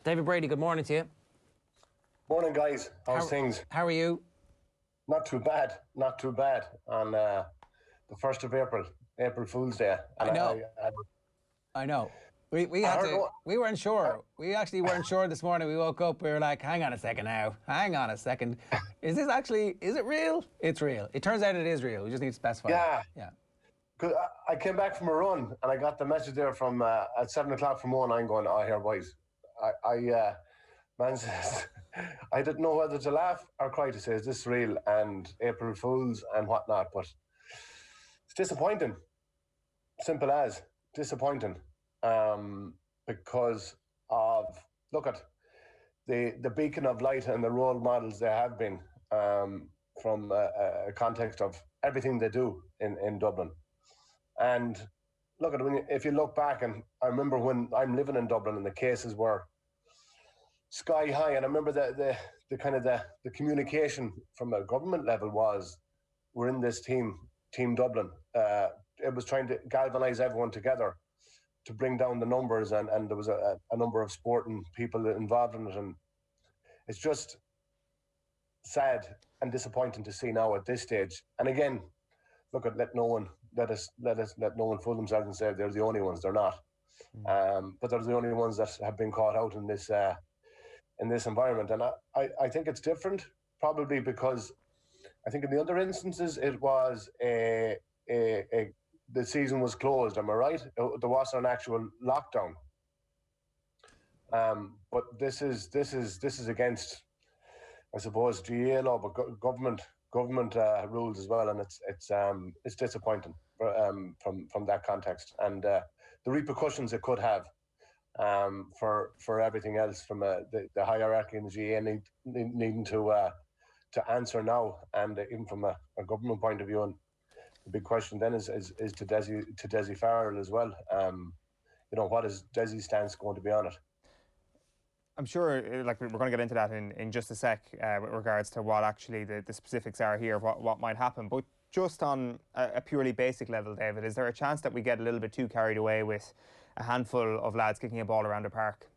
David Brady, good morning to you. Morning, guys. How's things? How are you? Not too bad. Not too bad. On the 1st of April, April Fool's Day. And I know. We weren't sure. We actually weren't sure this morning. We woke up, we were like, hang on a second now. Hang on a second. Is it real? It's real. It turns out it is real. We just need to specify. Yeah. Cause I came back from a run and I got the message there from at 7 o'clock from 1. Going, oh, here, boys. Man says, I didn't know whether to laugh or cry to say, is this real? And April Fools and whatnot. But it's disappointing. Simple as disappointing. Because of, look at the beacon of light and the role models they have been from a context of everything they do in Dublin. And look at if you look back, and I remember when I'm living in Dublin and the cases were sky high, and I remember the kind of the communication from a government level was, we're in this team Dublin. It was trying to galvanise everyone together to bring down the numbers, and there was a number of sporting people involved in it, and it's just sad and disappointing to see now at this stage. And again, look at let no one fool themselves and say they're the only ones. They're not, but they're the only ones that have been caught out in this environment. And I think it's different, probably because I think in the other instances it was the season was closed. Am I right? There wasn't an actual lockdown. But this is against, I suppose, GAA law, but government rules as well, and it's disappointing from that context, and the repercussions it could have for everything else from the hierarchy in the GAA needing to answer now, and even from a government point of view. And the big question then is to Dessie Farrell as well. What is Dessie's stance going to be on it? I'm sure, we're going to get into that in just a sec with regards to what actually the specifics are here, what might happen. But just on a purely basic level, David, is there a chance that we get a little bit too carried away with a handful of lads kicking a ball around the park?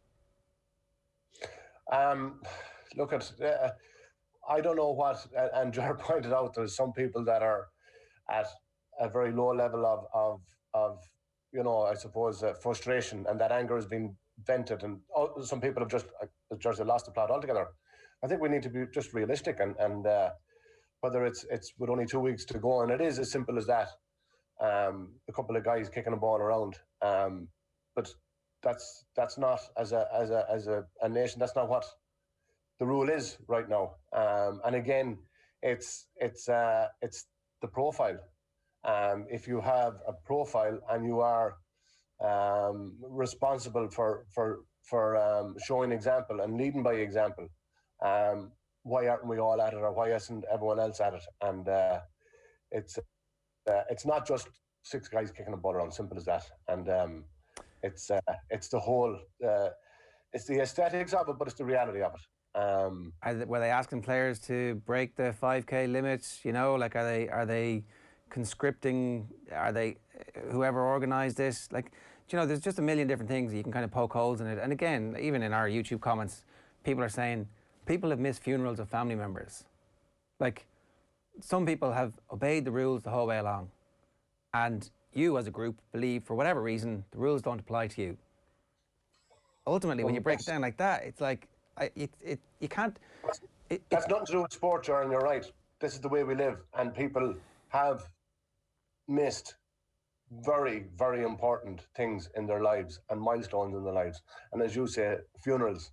I don't know what, and Jar pointed out, there's some people that are at a very low level of I suppose, frustration, and that anger has been vented, and some people have just lost the plot altogether. I think we need to be just realistic, and whether it's with only 2 weeks to go, and it is as simple as that. A couple of guys kicking a ball around, but that's not as a nation. That's not what the rule is right now. And again, it's the profile. If you have a profile and you are responsible for showing example and leading by example, why aren't we all at it, or why isn't everyone else at it? And it's not just 6 guys kicking a ball around, simple as that. And it's the whole it's the aesthetics of it, but it's the reality of it. Were they asking players to break the 5K limits? Are they conscripting? Are they whoever organised this? There's just a million different things you can kind of poke holes in it. And again, even in our YouTube comments, people are saying people have missed funerals of family members. Some people have obeyed the rules the whole way along, and you as a group believe, for whatever reason, the rules don't apply to you. Ultimately, when you break it down like that, it's like you can't. That's nothing to do with sport, John. You're right. This is the way we live, and people have missed very, very important things in their lives and milestones in their lives. And as you say, funerals.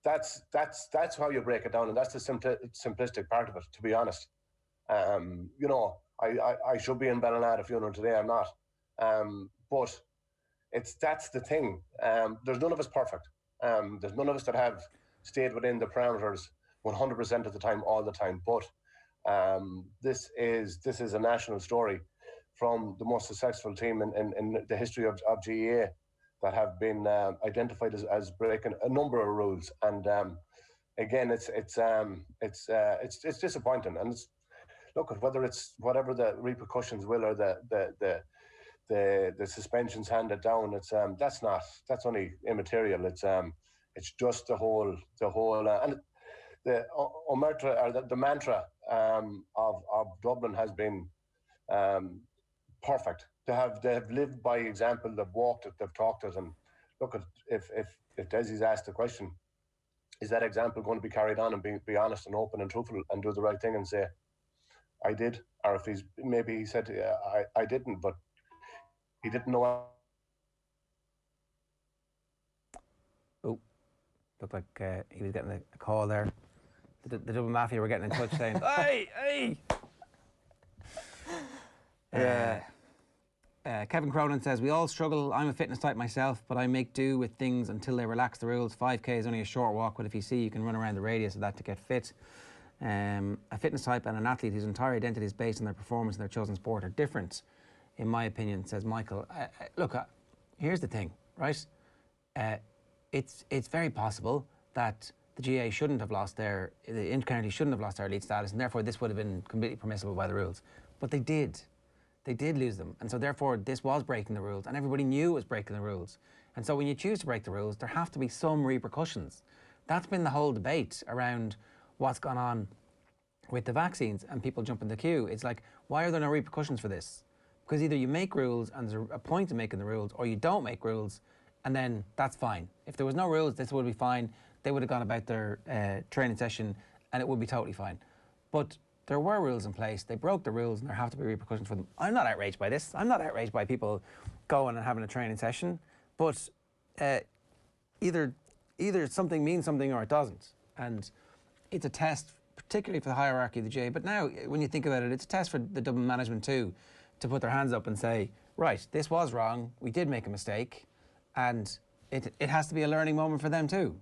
That's how you break it down, and that's the simplistic part of it, to be honest. I should be in Ballina at a funeral today. I'm not. But that's the thing. There's none of us perfect. There's none of us that have stayed within the parameters 100% of the time, all the time. But this is a national story from the most successful team in the history of GAA that have been identified as breaking a number of rules. And again, it's disappointing. And look at whether it's whatever the repercussions will, or the the suspensions handed down. It's that's only immaterial. It's just the whole and the the mantra of Dublin has been perfect. They have lived by example. They've walked it. They've talked it. And look at if Desi's asked the question, is that example going to be carried on, and be honest and open and truthful and do the right thing and say, I did, or if maybe he said, I didn't, but he didn't know. Oh, looked like he was getting a call there. The Dublin Mafia were getting in touch saying, hey! Kevin Cronin says, we all struggle. I'm a fitness type myself, but I make do with things until they relax the rules. 5K is only a short walk, but if you see, you can run around the radius of that to get fit. A fitness type and an athlete whose entire identity is based on their performance in their chosen sport are different, in my opinion, says Michael. Look, here's the thing, right? It's very possible that the GAA shouldn't have lost the inter-county shouldn't have lost their elite status, and therefore this would have been completely permissible by the rules. But they did. They did lose them, and so therefore this was breaking the rules, and everybody knew it was breaking the rules. And so when you choose to break the rules, there have to be some repercussions. That's been the whole debate around what's gone on with the vaccines and people jumping the queue. It's like, why are there no repercussions for this? Because either you make rules and there's a point to making the rules, or you don't make rules, and then that's fine. If there was no rules, this would be fine. They would have gone about their training session and it would be totally fine. But there were rules in place, they broke the rules, and there have to be repercussions for them. I'm not outraged by this. I'm not outraged by people going and having a training session, but either something means something or it doesn't. And it's a test, particularly for the hierarchy of the GAA. But now, when you think about it, it's a test for the Dublin management too, to put their hands up and say, right, this was wrong, we did make a mistake, and it has to be a learning moment for them too.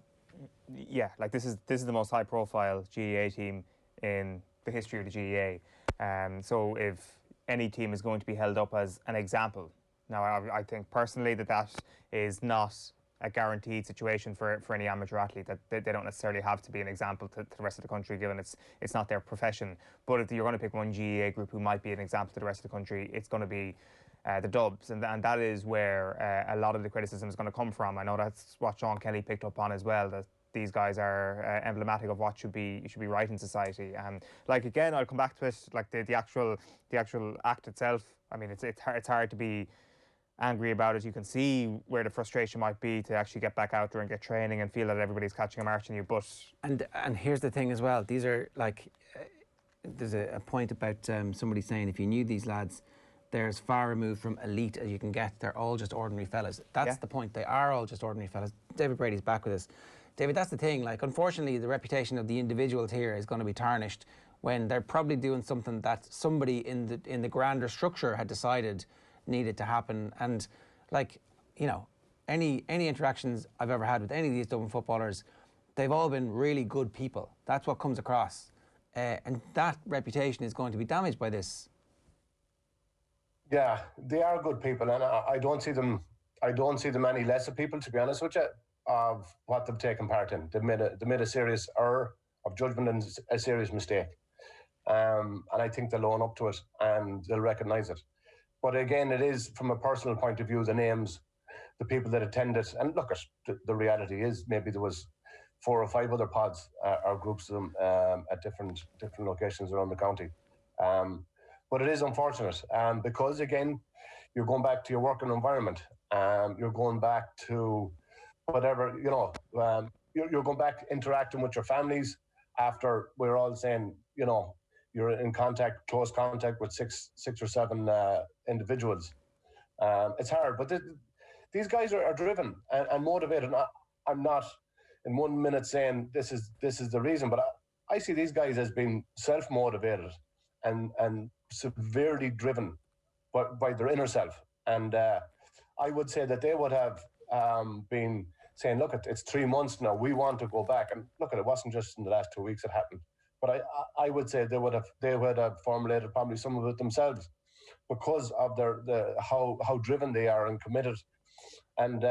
Yeah, like this is the most high-profile GAA team in the history of the GAA. So if any team is going to be held up as an example, now I think personally that is not a guaranteed situation for any amateur athlete, that they don't necessarily have to be an example to the rest of the country, given it's not their profession. But if you're going to pick one GAA group who might be an example to the rest of the country, it's going to be the Dubs, and that is where a lot of the criticism is going to come from. I know that's what Sean Kelly picked up on as well, that these guys are emblematic of what should be right in society. Like again, I'll come back to it. Like the actual act itself. I mean, it's hard to be angry about it. You can see where the frustration might be to actually get back out there and get training and feel that everybody's catching a march on you. But and here's the thing as well. These are like, there's a point about somebody saying if you knew these lads, they're as far removed from elite as you can get. They're all just ordinary fellas. That's the point. They are all just ordinary fellas. David Brady's back with us. David, that's the thing. Like, unfortunately, the reputation of the individuals here is going to be tarnished when they're probably doing something that somebody in the grander structure had decided needed to happen. And like, you know, any interactions I've ever had with any of these Dublin footballers, they've all been really good people. That's what comes across, and that reputation is going to be damaged by this. Yeah, they are good people, and I don't see them any less of people, to be honest with you, of what they've taken part in. They made a serious error of judgment and a serious mistake, and I think they'll own up to it and they'll recognise it. But again, it is from a personal point of view, the names, the people that attended, and look, the reality is maybe there was 4 or 5 other pods or groups of them at different locations around the county. But it is unfortunate because, again, you're going back to your working environment. You're going back to whatever, you know, you're going back interacting with your families after we're all saying, you know, you're in close contact with six or seven individuals. It's hard, but these guys are driven and motivated. I'm not in 1 minute saying this is the reason, but I see these guys as being self-motivated and severely driven by their inner self. And I would say that they would have been saying, look, it's 3 months now, we want to go back. And look, it wasn't just in the last 2 weeks it happened. But I would say they would have formulated probably some of it themselves because of how driven they are and committed. And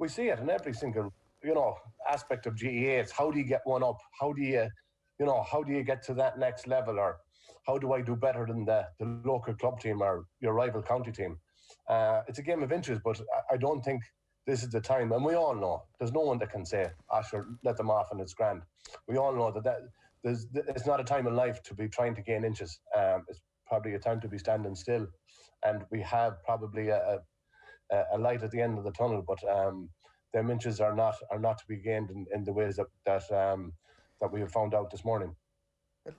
we see it in every single, you know, aspect of GAA. It's how do you get one up? How do you get to that next level? Or how do I do better than the local club team or your rival county team? It's a game of inches, but I don't think this is the time. And we all know there's no one that can say, sure, let them off and it's grand. We all know that it's not a time in life to be trying to gain inches. It's probably a time to be standing still. And we have probably a light at the end of the tunnel, but them inches are not to be gained in the ways that we have found out this morning.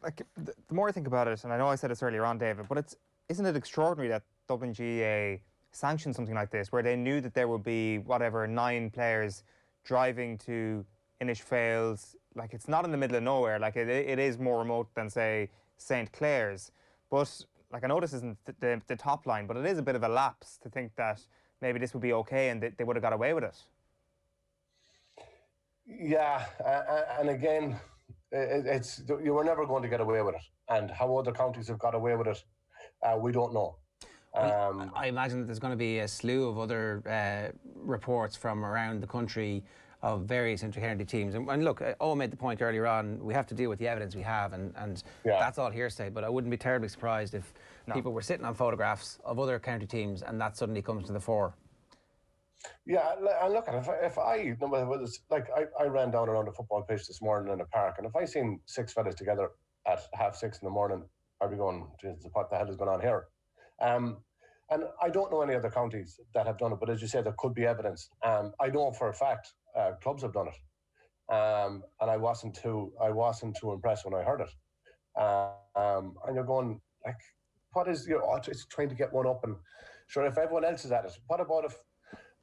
Like, the more I think about it, and I know I said this earlier on, David, but isn't it extraordinary that DublinGAA sanctioned something like this, where they knew that there would be, whatever, 9 players driving to Inishfails? Like, it's not in the middle of nowhere. Like, it is more remote than, say, St. Clair's. But, like, I know this isn't the top line, but it is a bit of a lapse to think that maybe this would be okay and they would have got away with it. Yeah, and again, you were never going to get away with it. And how other counties have got away with it, we don't know. I imagine that there's going to be a slew of other reports from around the country of various inter-county teams. And look, Owen made the point earlier on, we have to deal with the evidence we have, and that's all hearsay. But I wouldn't be terribly surprised if people were sitting on photographs of other county teams and that suddenly comes to the fore. Yeah, and look, if I ran down around the football pitch this morning in a park, and if I seen 6 fellas together at 6:30 in the morning, I'd be going, Jesus, what the hell is going on here? And I don't know any other counties that have done it, but as you said, there could be evidence. I know for a fact clubs have done it, and I wasn't too impressed when I heard it. And you're going, like, what is it's trying to get one up, and sure, if everyone else is at it, what about if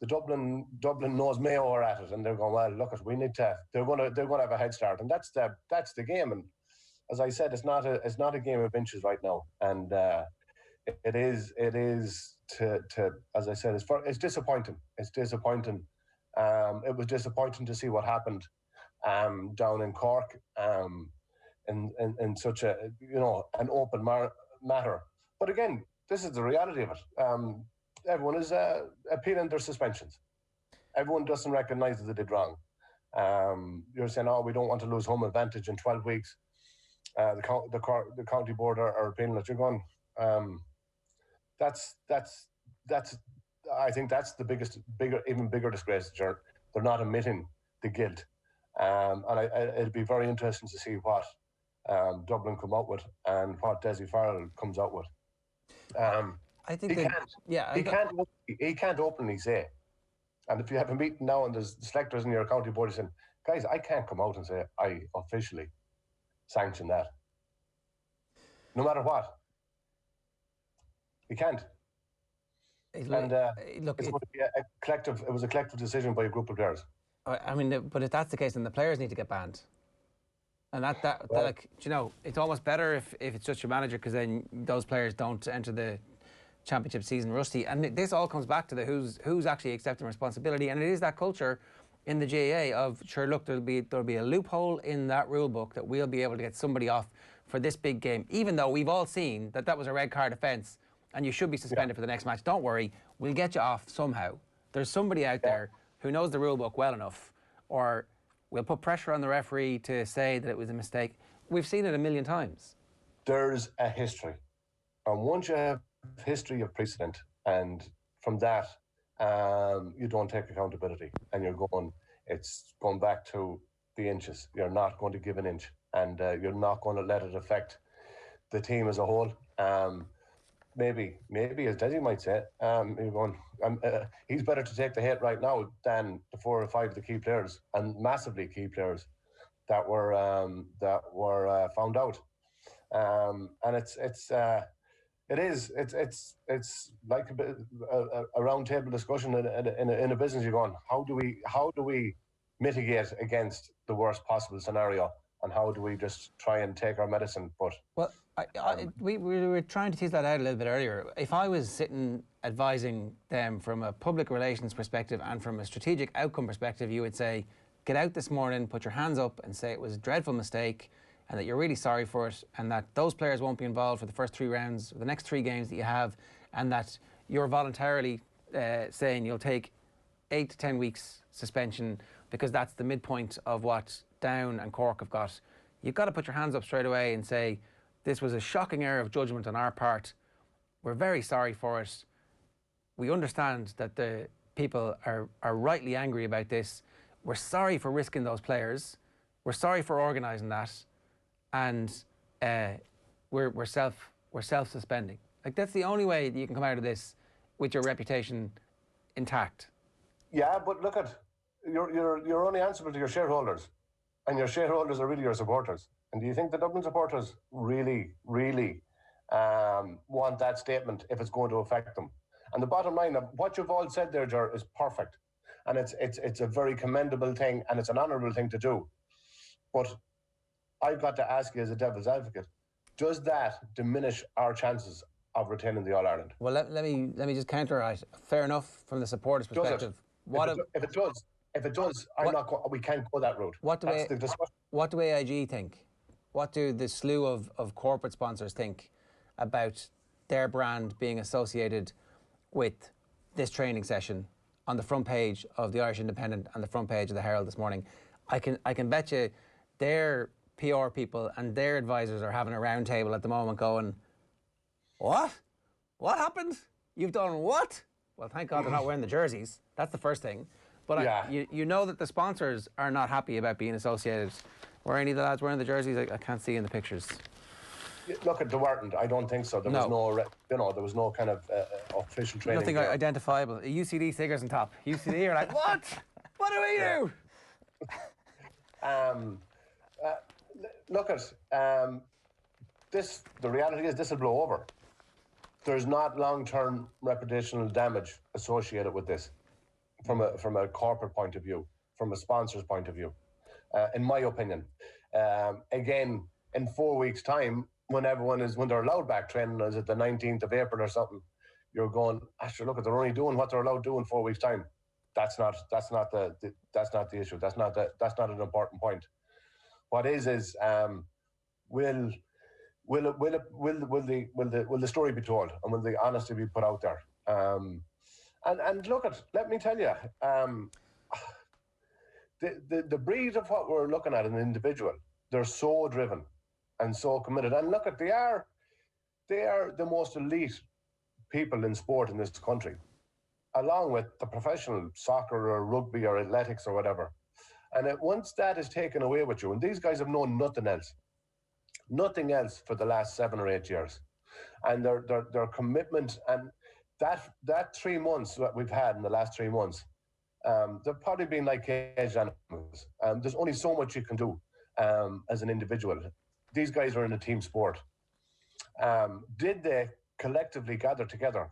the Dublin knows Mayo are at it, and they're going, well, look, we need to. They're going to have a head start, and that's the game. And as I said, it's not a game of inches right now, and it is to as I said, it's disappointing. It's disappointing. It was disappointing to see what happened down in Cork in such a an open matter. But again, this is the reality of it. Everyone is appealing their suspensions. Everyone doesn't recognise that they did wrong. You're saying, oh, we don't want to lose home advantage in 12 weeks. The county board are appealing it. You're going, that's. I think that's the even bigger disgrace. They're not admitting the guilt, and it'd be very interesting to see what Dublin come out with and what Dessie Farrell comes out with. I think he can't openly say. And if you have a meeting now and there's selectors in your county board saying, guys, I can't come out and say I officially sanction that. No matter what. He can't. Look, it's going to be a collective. It was a collective decision by a group of players. I mean, but if that's the case, then the players need to get banned. And like, it's almost better if it's just your manager, because then those players don't enter the championship season rusty. And this all comes back to the who's actually accepting responsibility. And it is that culture in the GAA of, sure, look, there'll be a loophole in that rule book that we'll be able to get somebody off for this big game, even though we've all seen that was a red card offence and you should be suspended for the next match. Don't worry, we'll get you off somehow. There's somebody out there who knows the rule book well enough, or we'll put pressure on the referee to say that it was a mistake. We've seen it a million times. There's a history. And once you have history of precedent, and from that, you don't take accountability, and it's going back to the inches. You're not going to give an inch, and you're not going to let it affect the team as a whole. Maybe as Dessie might say, you're going, he's better to take the hit right now than the 4 or 5 of the key players, and massively key players that were found out. And it's like a round table discussion in a business. You're going, how do we mitigate against the worst possible scenario, and how do we just try and take our medicine? But we were trying to tease that out a little bit earlier. If I was sitting advising them from a public relations perspective and from a strategic outcome perspective, you would say, get out this morning, put your hands up and say it was a dreadful mistake and that you're really sorry for it, and that those players won't be involved for the first 3 rounds, the next 3 games that you have, and that you're voluntarily saying you'll take 8 to 10 weeks suspension because that's the midpoint of what Down and Cork have got. You've got to put your hands up straight away and say, this was a shocking error of judgment on our part. We're very sorry for it. we understand that the people are rightly angry about this. We're sorry for risking those players. We're sorry for organising that, and we're self-suspending. Like, that's the only way that you can come out of this with your reputation intact. Yeah, but look at you're only answerable to your shareholders, and your shareholders are really your supporters. And do you think the Dublin supporters really want that statement if it's going to affect them? And the bottom line of what you've all said there, Ger, is perfect, and it's a very commendable thing, and it's an honourable thing to do. But I've got to ask you, as a devil's advocate, does that diminish our chances of retaining the All Ireland? Well, let me just counter it. Fair enough from the supporters' perspective. If it does, we can't go that route. What do AIG think? What do the slew of corporate sponsors think about their brand being associated with this training session on the front page of the Irish Independent and the front page of the Herald this morning? I can bet you their PR people and their advisors are having a round table at the moment going, what? What happened? You've done what? Well, thank God they're not wearing the jerseys. That's the first thing. But yeah. You know that the sponsors are not happy about being associated. Were any of the lads wearing the jerseys? I can't see in the pictures. Look, there weren't. I don't think so. There was no kind of official training. Nothing identifiable. UCD stickers on top. UCD are like, what? What do we do? Look at this. The reality is this will blow over. There's not long-term reputational damage associated with this, from a corporate point of view, from a sponsor's point of view, in my opinion. Again, in 4 weeks' time, when they're allowed back training, is it the 19th of April or something? You're going, actually, look, they're only doing what they're allowed to do in 4 weeks' time. That's not the issue. That's not an important point. What is will the story be told, and will the honesty be put out there? And look let me tell you, the breed of what we're looking at in an individual, they're so driven and so committed. And look they are the most elite people in sport in this country, along with the professional soccer or rugby or athletics or whatever. And once that is taken away with you, and these guys have known nothing else for the last 7 or 8 years, and their commitment, and that 3 months that we've had in the last 3 months, they've probably been like caged animals. There's only so much you can do as an individual. These guys are in a team sport. Did they collectively gather together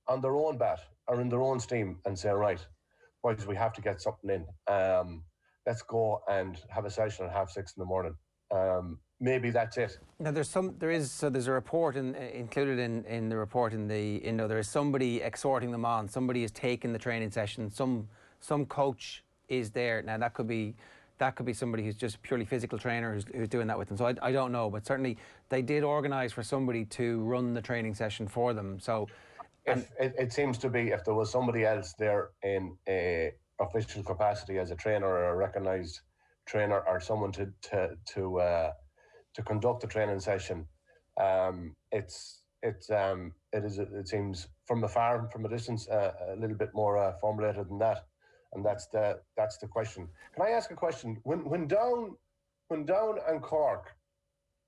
on their own bat or in their own steam and say, right, boys, we have to get something in. Let's go and have a session at 6:30 in the morning. Maybe that's it. Now there's a report included in the report there is somebody exhorting them on. Somebody is taking the training session. Some coach is there. Now that could be somebody who's just purely physical trainer who's doing that with them. So I don't know, but certainly they did organise for somebody to run the training session for them. So it seems to be, if there was somebody else there in a official capacity as a trainer or a recognised trainer or someone to conduct the training session, it seems from afar, from a distance, a little bit more formulated than that, and that's the question. Can I ask a question? When Down and Cork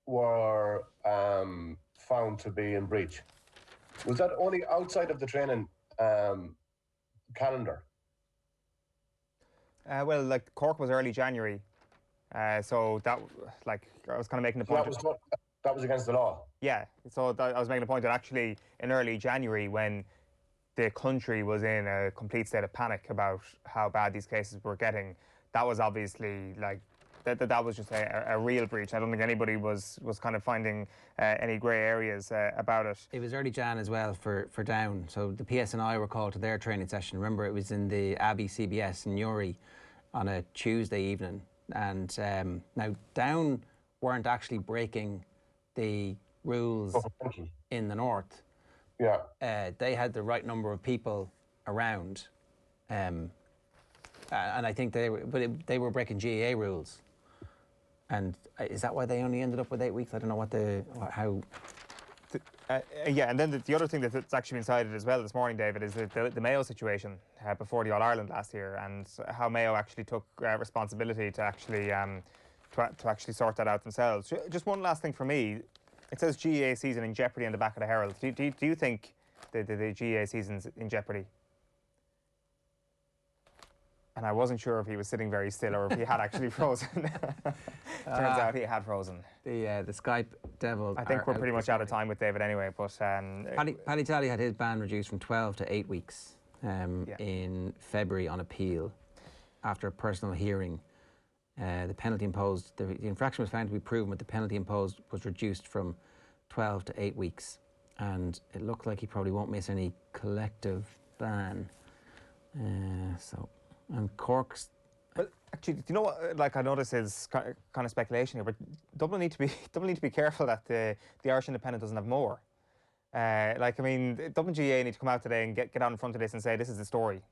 were found to be in breach, was that only outside of the training calendar? Well, like Cork was early January, so that, like, I was kind of making the point. That was against the law. Yeah, so I was making the point that actually in early January, when the country was in a complete state of panic about how bad these cases were getting, that was obviously like that was just a real breach. I don't think anybody was kind of finding any grey areas about it. It was early Jan as well for Down. So the PSNI were called to their training session. Remember, it was in the Abbey CBS in Newry on a Tuesday evening. And now Down weren't actually breaking the rules in the north. Yeah. They had the right number of people around. And I think they were breaking GAA rules. And is that why they only ended up with 8 weeks? I don't know how. Yeah, and then the other thing that's actually been cited as well this morning, David, is the Mayo situation before the All-Ireland last year, and how Mayo actually took responsibility to actually to actually sort that out themselves. Just one last thing for me. It says GAA season in jeopardy on the back of the Herald. Do you think the GAA season's in jeopardy? And I wasn't sure if he was sitting very still or if he had actually frozen. Turns out he had frozen. The Skype devil. I think we're pretty much out of time with David anyway. But Paddy Tally had his ban reduced from 12 to 8 weeks in February on appeal after a personal hearing. The penalty imposed, the infraction was found to be proven, but the penalty imposed was reduced from 12 to 8 weeks. And it looked like he probably won't miss any collective ban. And Cork's... Well, actually, do you know what? Like, I know this is kind of speculation here, but Dublin need to be careful that the Irish Independent doesn't have more. Like, I mean, DublinGAA need to come out today and get out in front of this and say this is the story.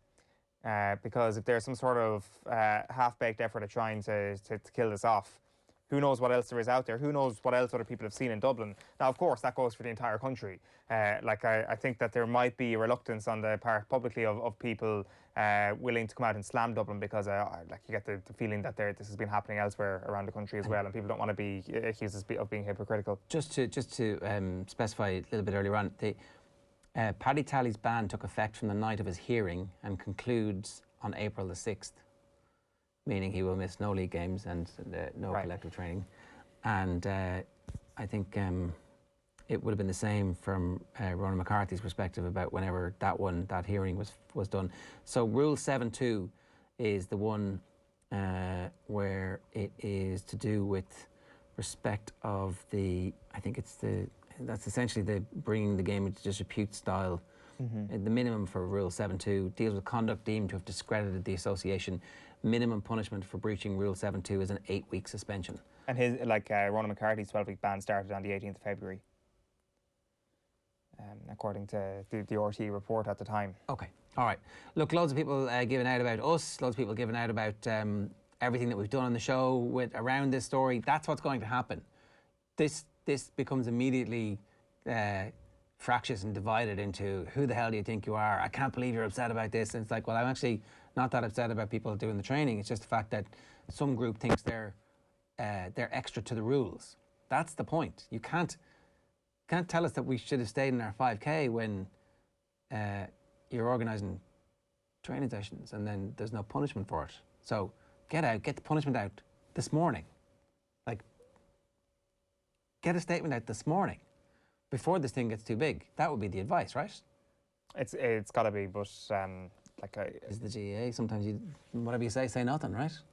Because if there's some sort of half-baked effort at trying to kill this off, who knows what else there is out there? Who knows what else other people have seen in Dublin? Now, of course, that goes for the entire country. Like, I think that there might be a reluctance on the part publicly of people willing to come out and slam Dublin because, like, you get the feeling that this has been happening elsewhere around the country as well, and people don't want to be accused of being hypocritical. Just to specify a little bit earlier on, Paddy Tally's ban took effect from the night of his hearing and concludes on April the 6th. Meaning he will miss no league games and no collective training. And I think it would have been the same from Ronan McCarthy's perspective about whenever that hearing was done. So Rule 7.2 is the one where it is to do with respect of I think that's essentially the bringing the game into disrepute style. Mm-hmm. The minimum for Rule 7.2 deals with conduct deemed to have discredited the association. Minimum punishment for breaching Rule 7.2 is an 8-week suspension. And Ronan McCarthy's 12-week ban started on the 18th of February, according to the RT report at the time. Okay, all right. Look, loads of people giving out about us, loads of people giving out about everything that we've done on the show around this story. That's what's going to happen. This becomes immediately fractious and divided into who the hell do you think you are? I can't believe you're upset about this. And it's like, well, I'm actually not that upset about people doing the training. It's just the fact that some group thinks they're extra to the rules. That's the point. You can't tell us that we should have stayed in our 5K when you're organising training sessions and then there's no punishment for it. So get the punishment out this morning. Like, get a statement out this morning before this thing gets too big. That would be the advice, right? It's got to be, but is the GAA. Sometimes whatever you say nothing, right?